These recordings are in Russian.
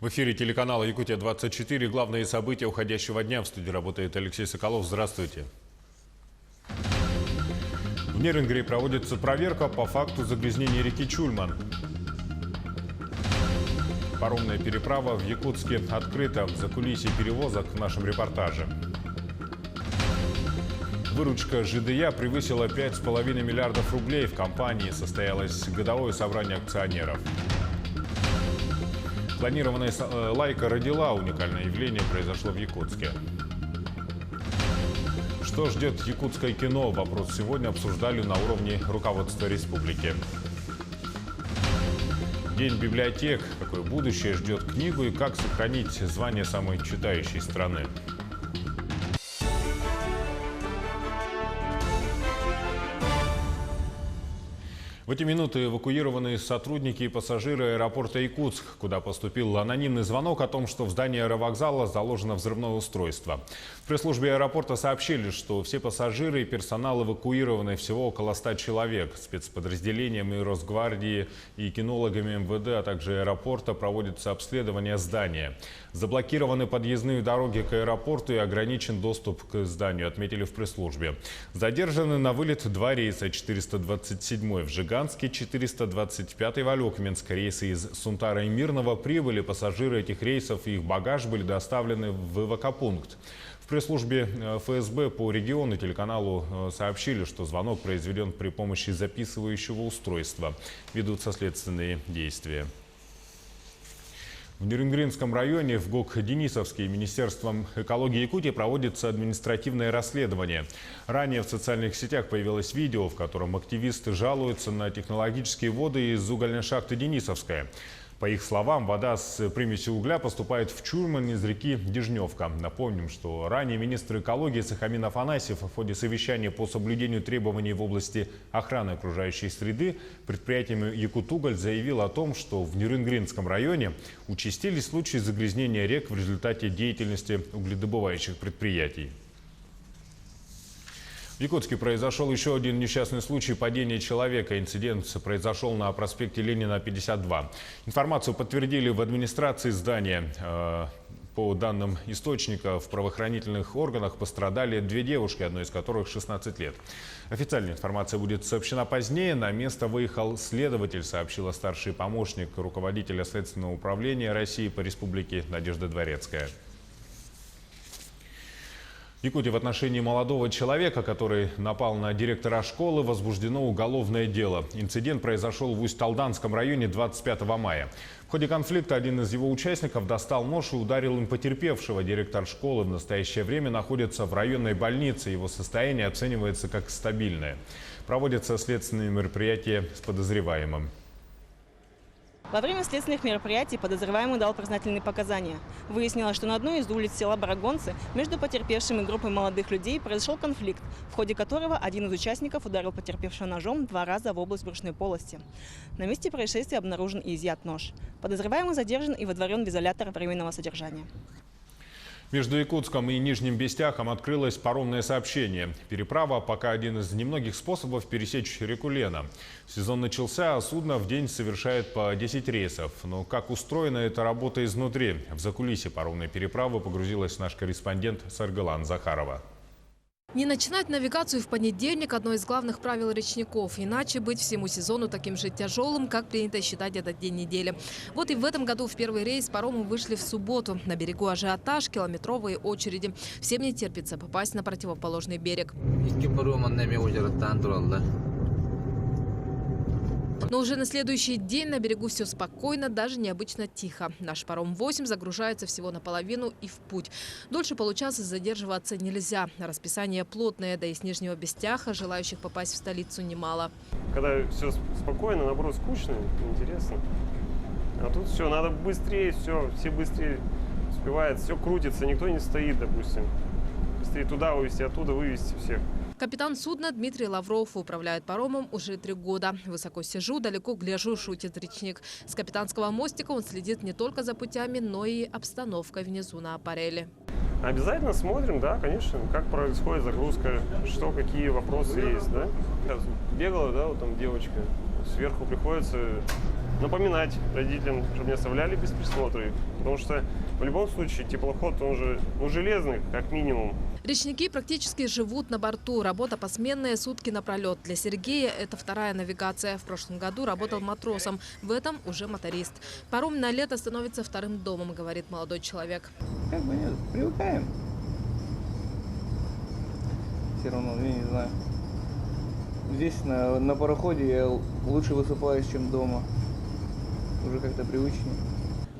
В эфире телеканала «Якутия-24». Главные события уходящего дня. В студии работает Алексей Соколов. Здравствуйте. В Нерюнгри проводится проверка по факту загрязнения реки Чульман. Паромная переправа в Якутске открыта. Закулисье перевозок в нашем репортаже. Выручка ЖДЯ превысила 5,5 миллиардов рублей. В компании состоялось годовое собрание акционеров. Планированная лайка родила. Уникальное явление произошло в Якутске. Что ждет якутское кино? Вопрос сегодня обсуждали на уровне руководства республики. День библиотек. Какое будущее ждет книгу и как сохранить звание самой читающей страны? В эти минуты эвакуированы сотрудники и пассажиры аэропорта Якутск, куда поступил анонимный звонок о том, что в здании аэровокзала заложено взрывное устройство. В пресс-службе аэропорта сообщили, что все пассажиры и персонал эвакуированы, всего около 100 человек. Спецподразделениями Росгвардии и кинологами МВД, а также аэропорта проводится обследование здания. Заблокированы подъездные дороги к аэропорту и ограничен доступ к зданию, отметили в пресс-службе. Задержаны на вылет два рейса: 427 в Жиганский, 425 в Алекминск. Рейсы из Сунтара и Мирного прибыли. Пассажиры этих рейсов и их багаж были доставлены в эвакопункт. В пресс-службе ФСБ по региону телеканалу сообщили, что звонок произведен при помощи записывающего устройства. Ведутся следственные действия. В Нерюнгринском районе в ГОК-Денисовске Министерством экологии Якутии проводится административное расследование. Ранее в социальных сетях появилось видео, в котором активисты жалуются на технологические воды из угольной шахты Денисовская. По их словам, вода с примесью угля поступает в Чульман из реки Дежневка. Напомним, что ранее министр экологии Сахамин Афанасьев в ходе совещания по соблюдению требований в области охраны окружающей среды предприятиями Якутуголь заявил о том, что в Нерюнгринском районе участились случаи загрязнения рек в результате деятельности угледобывающих предприятий. В Якутске произошел еще один несчастный случай падения человека. Инцидент произошел на проспекте Ленина, 52. Информацию подтвердили в администрации здания. По данным источника, в правоохранительных органах пострадали две девушки, одной из которых 16 лет. Официальная информация будет сообщена позднее. На место выехал следователь, сообщила старший помощник руководителя Следственного управления России по республике Надежда Дворецкая. В Якутии в отношении молодого человека, который напал на директора школы, возбуждено уголовное дело. Инцидент произошел в Усть-Алданском районе 25 мая. В ходе конфликта один из его участников достал нож и ударил им потерпевшего. Директор школы в настоящее время находится в районной больнице. Его состояние оценивается как стабильное. Проводятся следственные мероприятия с подозреваемым. Во время следственных мероприятий подозреваемый дал признательные показания. Выяснилось, что на одной из улиц села Барагонцы между потерпевшим и группой молодых людей произошел конфликт, в ходе которого один из участников ударил потерпевшего ножом 2 раза в область брюшной полости. На месте происшествия обнаружен и изъят нож. Подозреваемый задержан и водворен в изолятор временного содержания. Между Якутском и Нижним Бестяхом открылось паромное сообщение. Переправа пока один из немногих способов пересечь реку Лена. Сезон начался, а судно в день совершает по 10 рейсов. Но как устроена эта работа изнутри? В закулисье паромной переправы погрузилась наш корреспондент Саргалан Захарова. Не начинать навигацию в понедельник – одно из главных правил речников. Иначе быть всему сезону таким же тяжелым, как принято считать этот день недели. Вот и в этом году в первый рейс паромы вышли в субботу. На берегу ажиотаж, километровые очереди. Всем не терпится попасть на противоположный берег. Но уже на следующий день на берегу все спокойно, даже необычно тихо. Наш паром 8 загружается всего наполовину и в путь. Дольше получаса задерживаться нельзя. Расписание плотное, да и с Нижнего Бестяха желающих попасть в столицу немало. Когда все спокойно, наоборот, скучно, интересно. А тут все, надо быстрее, все быстрее успевает, все крутится, никто не стоит, допустим. Быстрее туда вывести, оттуда вывести всех. Капитан судна Дмитрий Лавров управляет паромом уже 3 года. Высоко сижу, далеко гляжу, шутит речник. С капитанского мостика он следит не только за путями, но и обстановкой внизу на аппареле. Обязательно смотрим, да, конечно, как происходит загрузка, что, какие вопросы есть, да. Бегала, да, вот там девочка, сверху приходится напоминать родителям, чтобы не оставляли без присмотра. Потому что в любом случае теплоход, он же железный, как минимум. Речники практически живут на борту. Работа посменная, сутки напролет. Для Сергея это вторая навигация. В прошлом году работал матросом. В этом уже моторист. Паром на лето становится вторым домом, говорит молодой человек. Как бы нет, привыкаем. Все равно, я не знаю. Здесь на пароходе я лучше высыпаюсь, чем дома. Уже как-то привычнее.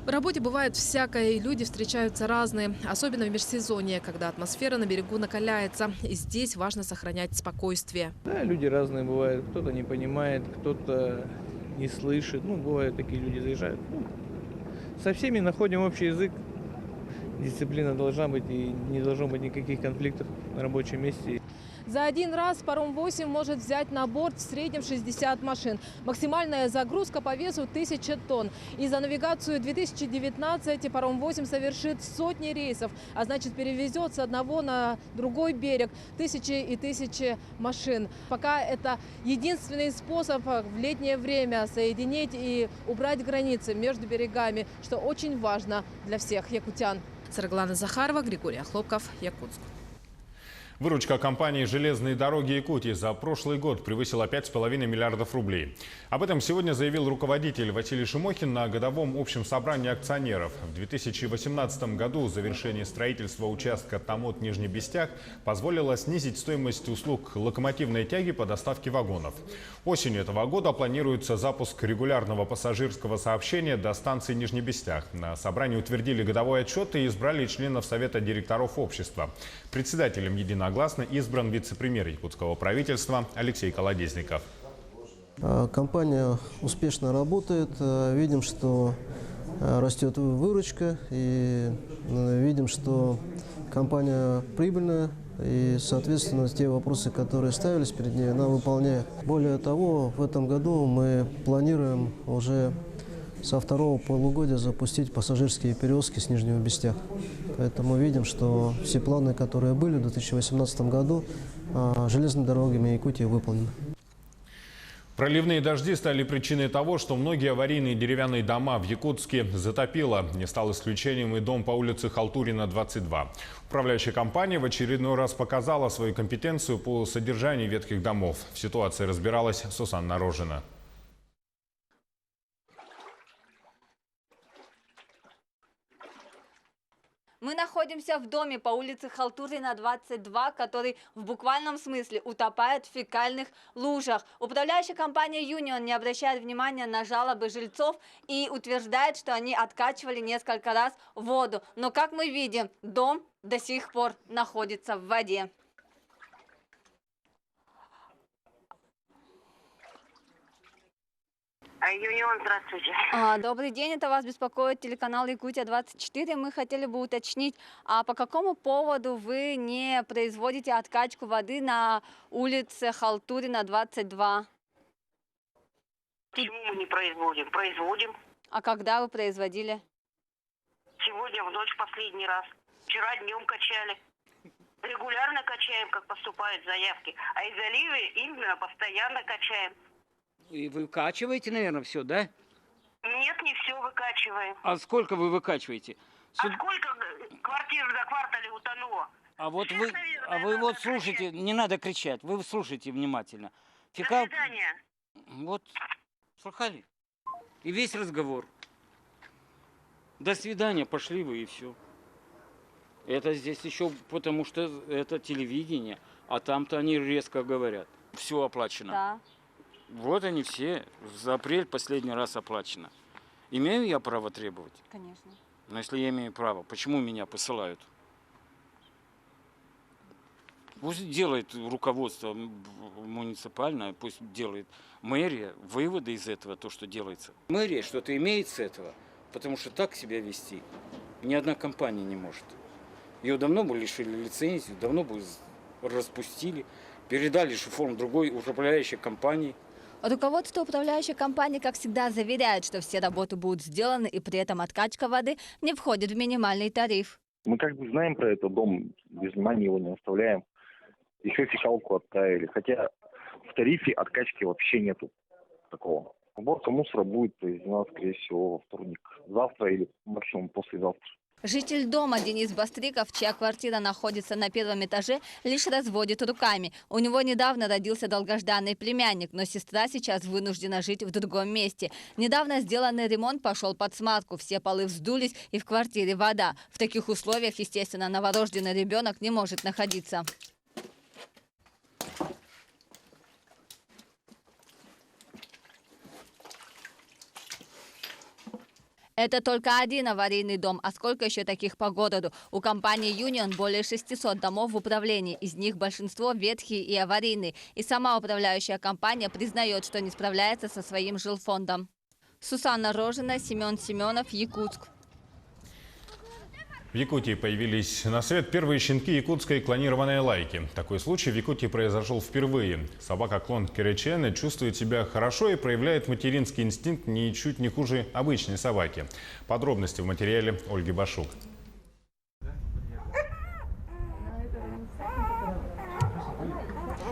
В работе бывает всякое, и люди встречаются разные. Особенно в межсезонье, когда атмосфера на берегу накаляется. И здесь важно сохранять спокойствие. Да, люди разные бывают. Кто-то не понимает, кто-то не слышит. Ну, бывают такие люди, заезжают. Ну, со всеми находим общий язык. Дисциплина должна быть, и не должно быть никаких конфликтов на рабочем месте. За один раз паром 8 может взять на борт в среднем 60 машин. Максимальная загрузка по весу 1000 тонн. И за навигацию 2019 паром 8 совершит сотни рейсов, а значит перевезет с одного на другой берег тысячи и тысячи машин. Пока это единственный способ в летнее время соединить и убрать границы между берегами, что очень важно для всех якутян. Сарглана Захарова, Григорий Хлопков, Якутск. Выручка компании «Железные дороги Якутии» за прошлый год превысила 5,5 миллиардов рублей. Об этом сегодня заявил руководитель Василий Шимохин на годовом общем собрании акционеров. В 2018 году завершение строительства участка Томот-Нижний Бестяг позволило снизить стоимость услуг локомотивной тяги по доставке вагонов. Осенью этого года планируется запуск регулярного пассажирского сообщения до станции Нижний Бестяг. На собрании утвердили годовой отчет и избрали членов Совета директоров общества. Председателем единогласно избран вице-премьер якутского правительства Алексей Колодезников. Компания успешно работает. Видим, что растет выручка. И видим, что компания прибыльная. И, соответственно, те вопросы, которые ставились перед ней, она выполняет. Более того, в этом году мы планируем уже со второго полугодия запустить пассажирские перевозки с Нижнего Бестяг. Поэтому видим, что все планы, которые были в 2018 году, железными дорогами Якутии выполнены. Проливные дожди стали причиной того, что многие аварийные деревянные дома в Якутске затопило. Не стал исключением и дом по улице Халтурина, 22. Управляющая компания в очередной раз показала свою компетенцию по содержанию ветхих домов. В ситуации разбиралась Сусанна Рожина. Мы находимся в доме по улице Халтурина, 22, который в буквальном смысле утопает в фекальных лужах. Управляющая компания «Юнион» не обращает внимания на жалобы жильцов и утверждает, что они откачивали несколько раз воду. Но, как мы видим, дом до сих пор находится в воде. Юнион, здравствуйте. Добрый день, это вас беспокоит телеканал Якутия-24. Мы хотели бы уточнить, по какому поводу вы не производите откачку воды на улице Халтурина, 22? Почему мы не производим? Производим. А когда вы производили? Сегодня в ночь последний раз. Вчера днем качали. Регулярно качаем, как поступают заявки. А из Оливии именно постоянно качаем. И вы выкачиваете, наверное, все, да? Нет, не все выкачиваем. А сколько вы выкачиваете? А сколько квартир за квартале утонуло? А вот Всех, вы, наверное, вы надо вот слушайте, качать. не надо кричать, вы слушайте внимательно. До свидания. Вот, слыхали? И весь разговор. До свидания, пошли вы и все. Это здесь еще потому, что это телевидение, а там-то они резко говорят. Все оплачено. Да. Вот они все, за апрель последний раз оплачено. Имею я право требовать? Конечно. Но если я имею право, почему меня посылают? Пусть делает руководство муниципальное, пусть делает мэрия выводы из этого, то, что делается. Мэрия что-то имеет с этого, потому что так себя вести ни одна компания не может. Ее давно бы лишили лицензии, давно бы распустили, передали шифром другой управляющей компании. Руководство управляющей компании, как всегда, заверяет, что все работы будут сделаны, и при этом откачка воды не входит в минимальный тариф. Мы как бы знаем про этот дом, без внимания его не оставляем. Еще фекалку отправили. Хотя в тарифе откачки вообще нету такого. Уборка мусора будет произведена, скорее всего, во вторник. Завтра или максимум послезавтра. Житель дома Денис Бастриков, чья квартира находится на первом этаже, лишь разводит руками. У него недавно родился долгожданный племянник, но сестра сейчас вынуждена жить в другом месте. Недавно сделанный ремонт пошел под смазку, все полы вздулись и в квартире вода. В таких условиях, естественно, новорожденный ребенок не может находиться. Это только один аварийный дом, а сколько еще таких по городу? У компании «Юнион» более 600 домов в управлении, из них большинство ветхие и аварийные. И сама управляющая компания признает, что не справляется со своим жилфондом. Сусанна Рожина, Семен Семенов, Якутск. В Якутии появились на свет первые щенки якутской клонированной лайки. Такой случай в Якутии произошел впервые. Собака-клон Керечене чувствует себя хорошо и проявляет материнский инстинкт ничуть не хуже обычной собаки. Подробности в материале Ольги Башук.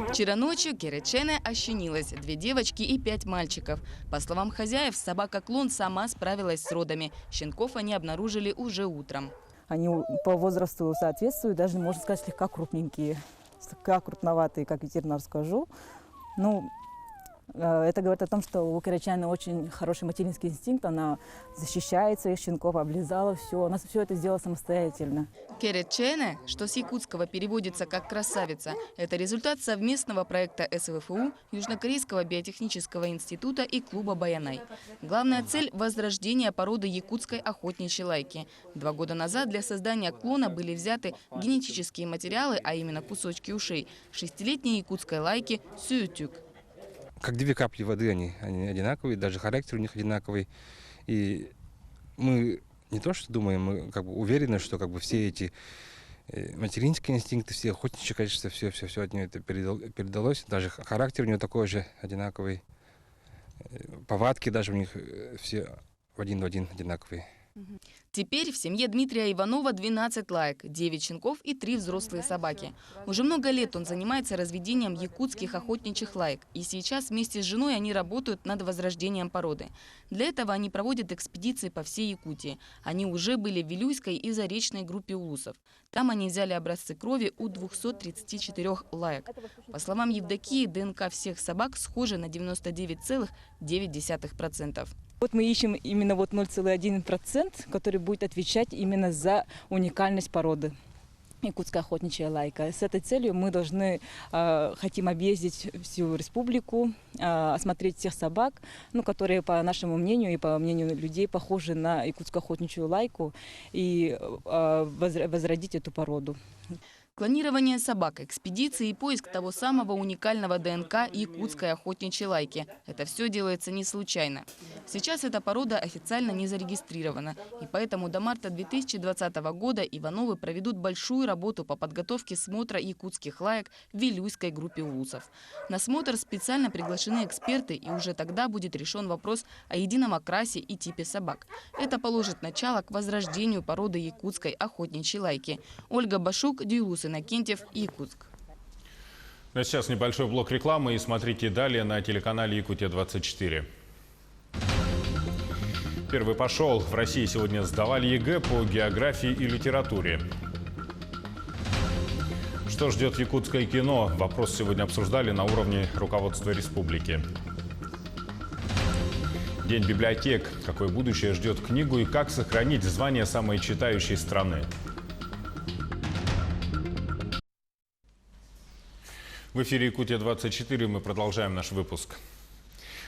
Вчера ночью Керечене ощенилась. 2 девочки и 5 мальчиков. По словам хозяев, собака-клон сама справилась с родами. Щенков они обнаружили уже утром. Они по возрасту соответствуют, даже, можно сказать, слегка крупненькие, слегка крупноватые, как ветеринар скажу. Ну, это говорит о том, что у Керечене очень хороший материнский инстинкт, она защищает своих щенков, облизала все, она все это сделала самостоятельно. Керечене, что с якутского переводится как «красавица», это результат совместного проекта СВФУ, Южнокорейского биотехнического института и клуба «Баянай». Главная цель – возрождение породы якутской охотничьей лайки. 2 года назад для создания клона были взяты генетические материалы, а именно кусочки ушей 6-летней якутской лайки Сюютюк. Как 2 капли воды, они одинаковые, даже характер у них одинаковый. И мы не то что думаем, мы как бы уверены, что как бы все эти материнские инстинкты, все охотничьи качества, все от нее это передалось. Даже характер у нее такой же одинаковый. Повадки даже у них все в один одинаковые. Теперь в семье Дмитрия Иванова 12 лаек, 9 щенков и 3 взрослые собаки. Уже много лет он занимается разведением якутских охотничьих лаек. И сейчас вместе с женой они работают над возрождением породы. Для этого они проводят экспедиции по всей Якутии. Они уже были в Вилюйской и Заречной группе улусов. Там они взяли образцы крови у 234 лаек. По словам Евдокии, ДНК всех собак схожи на 99,9%. Вот мы ищем именно 0,1%, который будет отвечать именно за уникальность породы. Якутская охотничья лайка. С этой целью мы хотим объездить всю республику, осмотреть всех собак, которые, по нашему мнению и по мнению людей, похожи на якутскую охотничью лайку, и возродить эту породу. Клонирование собак, экспедиции и поиск того самого уникального ДНК якутской охотничьей лайки. Это все делается не случайно. Сейчас эта порода официально не зарегистрирована. И поэтому до марта 2020 года Ивановы проведут большую работу по подготовке смотра якутских лаек в Вилюйской группе улусов. На смотр специально приглашены эксперты, и уже тогда будет решен вопрос о едином окрасе и типе собак. Это положит начало к возрождению породы якутской охотничьей лайки. Ольга Башук, Дюйлус Иннокентьев, Якутск. А сейчас небольшой блок рекламы и смотрите далее на телеканале Якутия-24. Первый пошел. В России сегодня сдавали ЕГЭ по географии и литературе. Что ждет якутское кино? Вопрос сегодня обсуждали на уровне руководства республики. День библиотек. Какое будущее ждет книгу и как сохранить звание самой читающей страны? В эфире Якутия-24 мы продолжаем наш выпуск.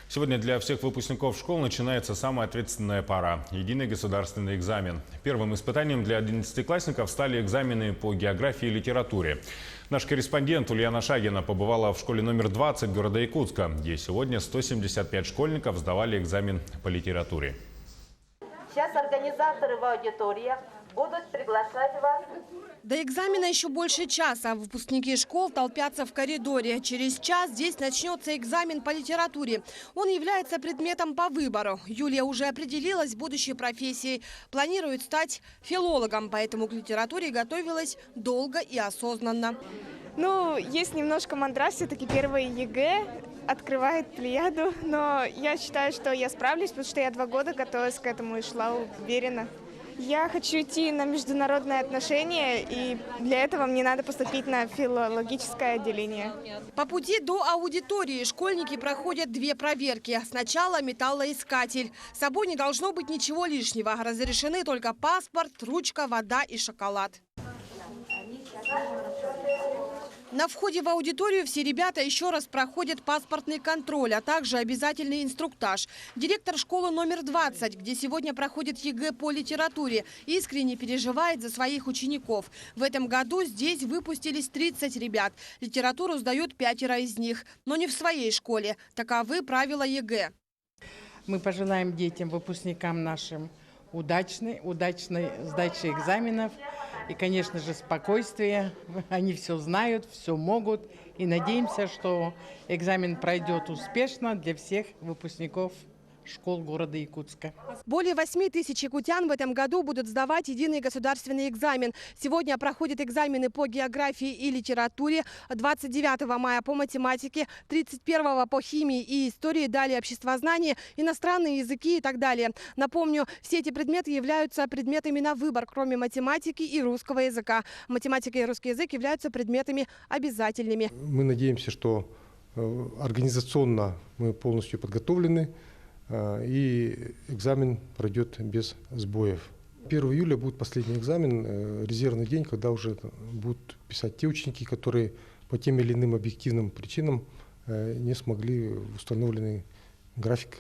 Сегодня для всех выпускников школ начинается самая ответственная пора – единый государственный экзамен. Первым испытанием для 11-классников стали экзамены по географии и литературе. Наш корреспондент Ульяна Шагина побывала в школе номер 20 города Якутска, где сегодня 175 школьников сдавали экзамен по литературе. Сейчас организаторы в аудиториях будут приглашать вас. До экзамена еще больше часа. Выпускники школ толпятся в коридоре. Через час здесь начнется экзамен по литературе. Он является предметом по выбору. Юлия уже определилась с будущей профессией. Планирует стать филологом, поэтому к литературе готовилась долго и осознанно. Ну, есть немножко мандраж, все-таки первое ЕГЭ открывает плеяду, но я считаю, что я справлюсь, потому что я 2 года готовилась к этому и шла уверенно. Я хочу идти на международные отношения, и для этого мне надо поступить на филологическое отделение. По пути до аудитории школьники проходят 2 проверки. Сначала металлоискатель. С собой не должно быть ничего лишнего. Разрешены только паспорт, ручка, вода и шоколад. На входе в аудиторию все ребята еще раз проходят паспортный контроль, а также обязательный инструктаж. Директор школы номер 20, где сегодня проходит ЕГЭ по литературе, искренне переживает за своих учеников. В этом году здесь выпустились 30 ребят. Литературу сдают 5 из них, но не в своей школе. Таковы правила ЕГЭ. Мы пожелаем детям, выпускникам нашим удачной сдачи экзаменов. И, конечно же, спокойствие. Они все знают, все могут. И надеемся, что экзамен пройдет успешно для всех выпускников школ города Якутска. Более 8 тысяч якутян в этом году будут сдавать единый государственный экзамен. Сегодня проходят экзамены по географии и литературе, 29 мая по математике, 31 по химии и истории, далее обществознание, иностранные языки и так далее. Напомню, все эти предметы являются предметами на выбор, кроме математики и русского языка. Математика и русский язык являются предметами обязательными. Мы надеемся, что организационно мы полностью подготовлены, и экзамен пройдет без сбоев. 1 июля будет последний экзамен, резервный день, когда уже будут писать те ученики, которые по тем или иным объективным причинам не смогли в установленный график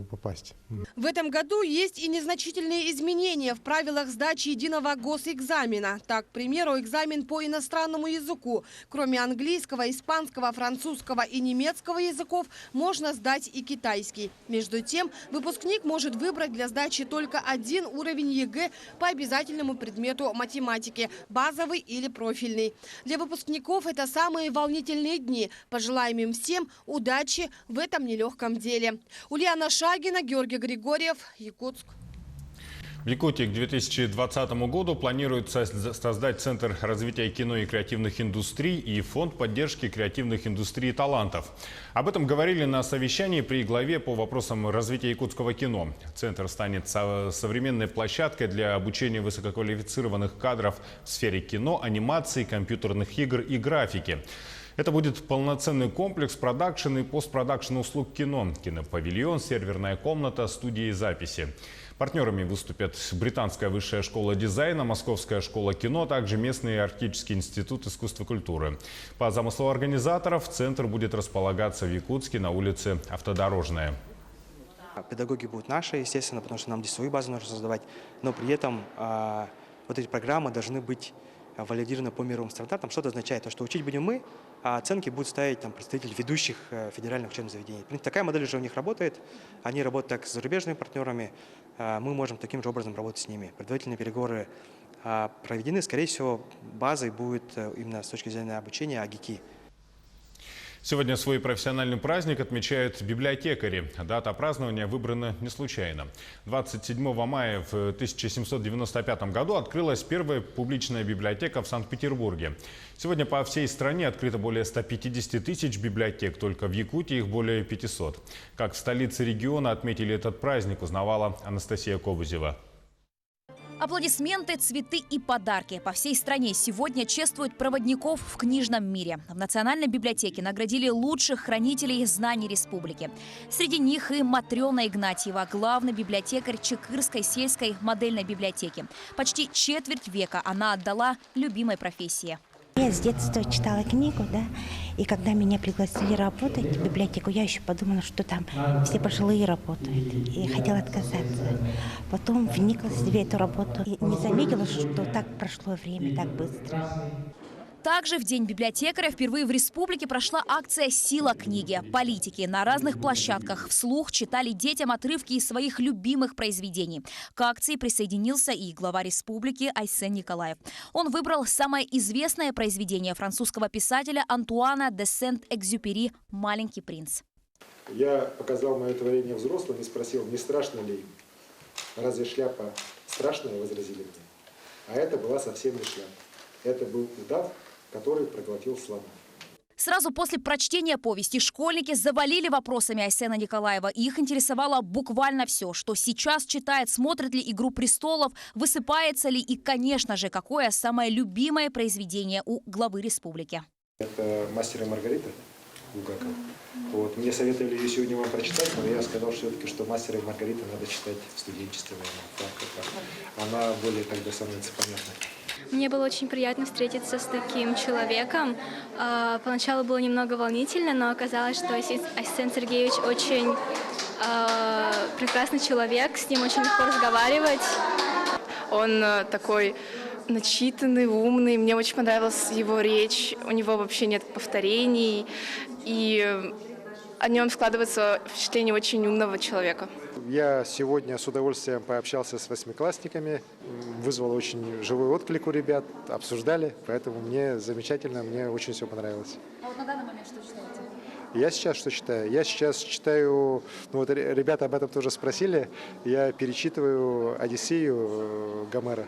попасть. В этом году есть и незначительные изменения в правилах сдачи единого госэкзамена. Так, к примеру, экзамен по иностранному языку. Кроме английского, испанского, французского и немецкого языков можно сдать и китайский. Между тем, выпускник может выбрать для сдачи только 1 уровень ЕГЭ по обязательному предмету математики – базовый или профильный. Для выпускников это самые волнительные дни. Пожелаем им всем удачи в этом нелегком деле. Ульяна Шагина, Георгий Григорьев, Якутск. В Якутии к 2020 году планируется создать Центр развития кино и креативных индустрий и Фонд поддержки креативных индустрий и талантов. Об этом говорили на совещании при главе по вопросам развития якутского кино. Центр станет современной площадкой для обучения высококвалифицированных кадров в сфере кино, анимации, компьютерных игр и графики. Это будет полноценный комплекс продакшн и постпродакшн услуг кино. Кинопавильон, серверная комната, студии и записи. Партнерами выступят Британская высшая школа дизайна, Московская школа кино, а также местный Арктический институт искусства и культуры. По замыслу организаторов, центр будет располагаться в Якутске на улице Автодорожная. Педагоги будут наши, естественно, потому что нам здесь свою базу нужно создавать. Но при этом вот эти программы должны быть валидированы по мировым стандартам. Что это означает? То, что учить будем мы, а оценки будут ставить представители ведущих федеральных учебных заведений. Такая модель уже у них работает. Они работают так с зарубежными партнерами. Мы можем таким же образом работать с ними. Предварительные переговоры проведены. Скорее всего, базой будет именно с точки зрения обучения АГИКИ. Сегодня свой профессиональный праздник отмечают библиотекари. Дата празднования выбрана не случайно. 27 мая в 1795 году открылась первая публичная библиотека в Санкт-Петербурге. Сегодня по всей стране открыто более 150 тысяч библиотек, только в Якутии их более 500. Как в столице региона отметили этот праздник, узнавала Анастасия Кобузева. Аплодисменты, цветы и подарки. По всей стране сегодня чествуют проводников в книжном мире. В Национальной библиотеке наградили лучших хранителей знаний республики. Среди них и Матрена Игнатьева, главный библиотекарь Чекырской сельской модельной библиотеки. Почти четверть века она отдала любимой профессии. Я с детства читала книгу, да, и когда меня пригласили работать в библиотеку, я еще подумала, что там все пожилые работают, и хотела отказаться. Потом вникла в себе эту работу и не заметила, что так прошло время, так быстро. Также в День библиотекаря впервые в республике прошла акция «Сила книги». Политики на разных площадках вслух читали детям отрывки из своих любимых произведений. К акции присоединился и глава республики Айсен Николаев. Он выбрал самое известное произведение французского писателя Антуана де Сент-Экзюпери «Маленький принц». Я показал мое творение взрослым и спросил, не страшно ли им. Разве шляпа страшная, возразили мне. А это была совсем не шляпа. Это был удав, который проглотил слона. Сразу после прочтения повести школьники завалили вопросами Айсена Николаева. Их интересовало буквально все, что сейчас читает, смотрит ли «Игру престолов», высыпается ли и, конечно же, какое самое любимое произведение у главы республики. Это «Мастер и Маргарита» Булгакова. Вот. Мне советовали ее сегодня вам прочитать, но я сказал все-таки, что «Мастера и Маргарита» надо читать в студенчестве. Она более тогда становится понятной. Мне было очень приятно встретиться с таким человеком. Поначалу было немного волнительно, но оказалось, что Айсен Сергеевич очень прекрасный человек, с ним очень легко разговаривать. Он такой начитанный, умный. Мне очень понравилась его речь. У него вообще нет повторений. И о нем складывается впечатление очень умного человека. Я сегодня с удовольствием пообщался с восьмиклассниками, вызвал очень живой отклик у ребят, обсуждали, поэтому мне замечательно, мне очень все понравилось. А вот на данный момент что читаете? Я сейчас что читаю? Я сейчас читаю, ну вот ребята об этом тоже спросили, я перечитываю «Одиссею» Гомера.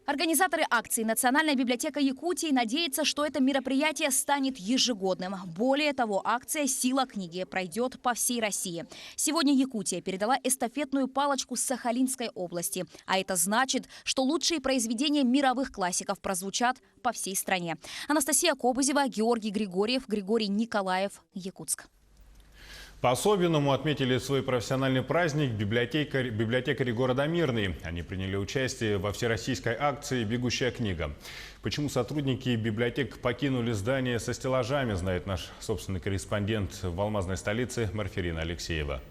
Организаторы акции «Национальная библиотека Якутии» надеются, что это мероприятие станет ежегодным. Более того, акция «Сила книги» пройдет по всей России. Сегодня Якутия передала эстафетную палочку Сахалинской области. А это значит, что лучшие произведения мировых классиков прозвучат по всей стране. Анастасия Кобызева, Георгий Григорьев, Григорий Николаев, Якутск. По-особенному отметили свой профессиональный праздник библиотекари города Мирный. Они приняли участие во всероссийской акции «Бегущая книга». Почему сотрудники библиотек покинули здание со стеллажами, знает наш собственный корреспондент в алмазной столице Марфирина Алексеева.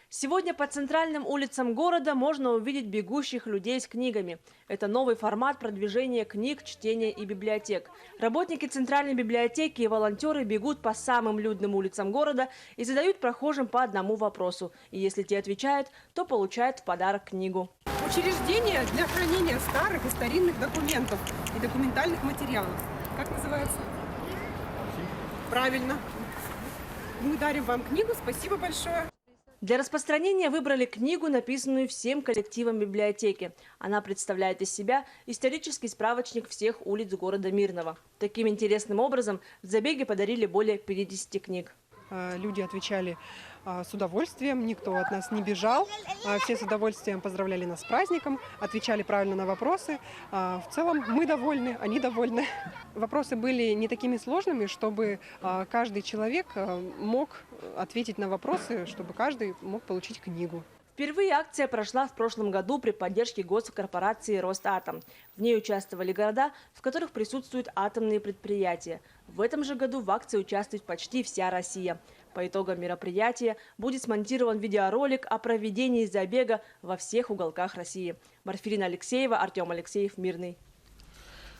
Сегодня по центральным улицам города можно увидеть бегущих людей с книгами. Это новый формат продвижения книг, чтения и библиотек. Работники Центральной библиотеки и волонтеры бегут по самым людным улицам города и задают прохожим по одному вопросу. И если те отвечают, то получают в подарок книгу. Учреждение для хранения старых и старинных документов и документальных материалов. Как называется? Правильно. Мы дарим вам книгу. Спасибо большое. Для распространения выбрали книгу, написанную всем коллективом библиотеки. Она представляет из себя исторический справочник всех улиц города Мирного. Таким интересным образом в забеге подарили более 50 книг. Люди отвечали с удовольствием, никто от нас не бежал. Все с удовольствием поздравляли нас с праздником, отвечали правильно на вопросы. В целом мы довольны, они довольны. Вопросы были не такими сложными, чтобы каждый человек мог ответить на вопросы, чтобы каждый мог получить книгу. Впервые акция прошла в прошлом году при поддержке госкорпорации «Росатом». В ней участвовали города, в которых присутствуют атомные предприятия. В этом же году в акции участвует почти вся Россия. По итогам мероприятия будет смонтирован видеоролик о проведении забега во всех уголках России. Марфирина Алексеева, Артем Алексеев, Мирный.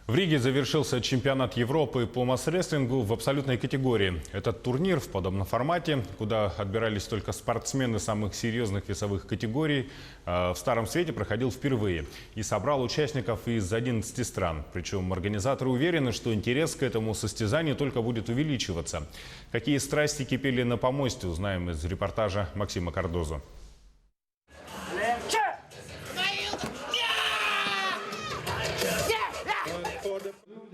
В Риге завершился чемпионат Европы по масс-рестлингу в абсолютной категории. Этот турнир в подобном формате, куда отбирались только спортсмены самых серьезных весовых категорий, в Старом Свете проходил впервые и собрал участников из 11 стран. Причем организаторы уверены, что интерес к этому состязанию только будет увеличиваться. Какие страсти кипели на помосте, узнаем из репортажа Максима Кардозо.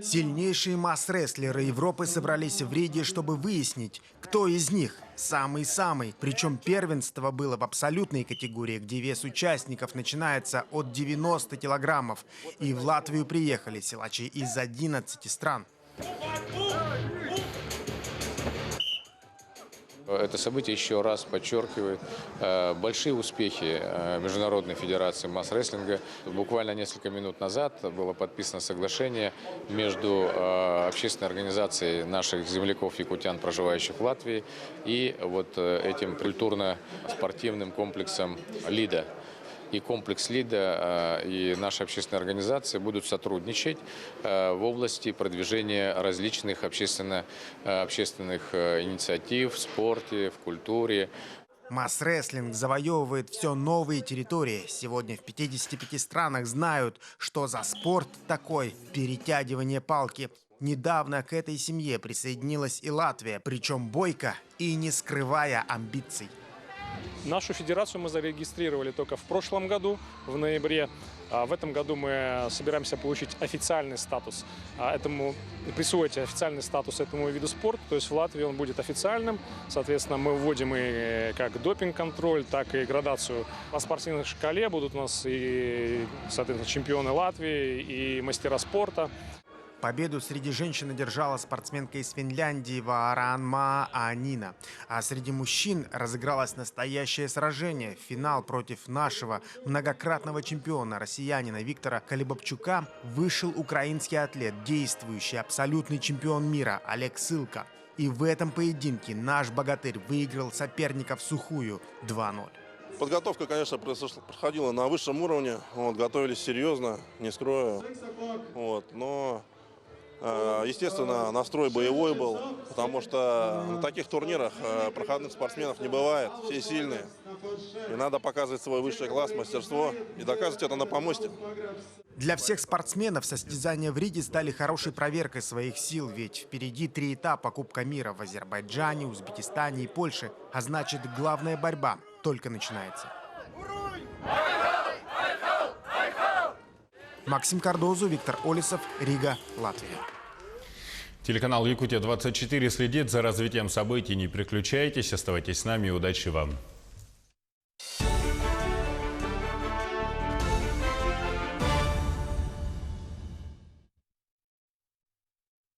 Сильнейшие масс-рестлеры Европы собрались в Риге, чтобы выяснить, кто из них самый-самый. Причем первенство было в абсолютной категории, где вес участников начинается от 90 килограммов. И в Латвию приехали силачи из 11 стран. Это событие еще раз подчеркивает большие успехи Международной федерации масс-рестлинга. Буквально несколько минут назад было подписано соглашение между общественной организацией наших земляков-якутян, проживающих в Латвии, и вот этим культурно-спортивным комплексом «Лида». И комплекс «Лида» и наша общественная организация будут сотрудничать в области продвижения различных общественных инициатив в спорте, в культуре. Масс-рестлинг завоевывает все новые территории. Сегодня в 55 странах знают, что за спорт такой перетягивание палки. Недавно к этой семье присоединилась и Латвия, причем бойко и не скрывая амбиций. Нашу федерацию мы зарегистрировали только в прошлом году, в ноябре. В этом году мы собираемся получить официальный статус, присвоить официальный статус этому виду спорта. То есть в Латвии он будет официальным. Соответственно, мы вводим и как допинг-контроль, так и градацию. По спортивной шкале будут у нас и, соответственно, чемпионы Латвии, и мастера спорта. Победу среди женщин одержала спортсменка из Финляндии Вааранmaa Анина. А среди мужчин разыгралось настоящее сражение. Финал против нашего многократного чемпиона, россиянина Виктора Калибабчука, вышел украинский атлет, действующий абсолютный чемпион мира Олег Сылка. И в этом поединке наш богатырь выиграл соперника в сухую 2-0. Подготовка, конечно, проходила на высшем уровне. Готовились серьезно, не скрою. Но, естественно, настрой боевой был, потому что на таких турнирах проходных спортсменов не бывает. Все сильные. И надо показывать свой высший класс, мастерство и доказывать это на помосте. Для всех спортсменов состязания в Риге стали хорошей проверкой своих сил, ведь впереди 3 этапа Кубка мира в Азербайджане, Узбекистане и Польше. А значит, главная борьба только начинается. Максим Кардозу, Виктор Олесов, Рига, Латвия. Телеканал «Якутия-24» следит за развитием событий. Не переключайтесь, оставайтесь с нами и удачи вам.